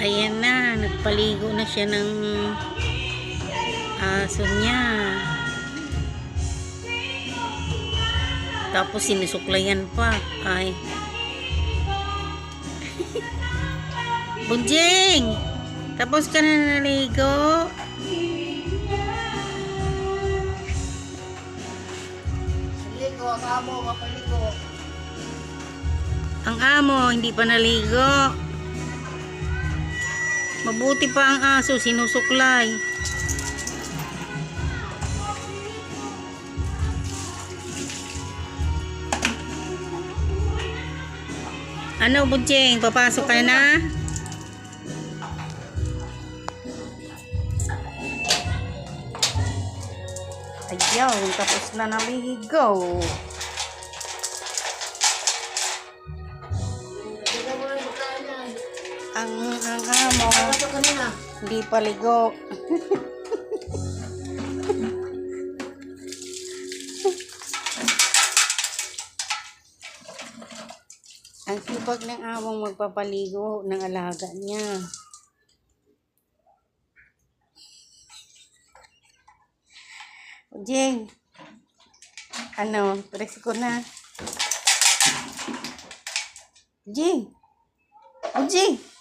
Ayan na, nagpaligo na siya ng aso niya. Tapos sinusuklayan pa. Ay. Bunjing! Tapos ka na naligo? Ligo, ang amo, mapaligo. Ang amo, hindi pa naligo. Mabuti pa ang aso, sinusuklay. Ano, Bunjing? Papasok ka na? Ayaw, tapos na naligo. Ang amo, hindi paligo. Ang sipag ng among magpapaligo ng alaga niya. Jing, ano, presko na. Jing, Jing.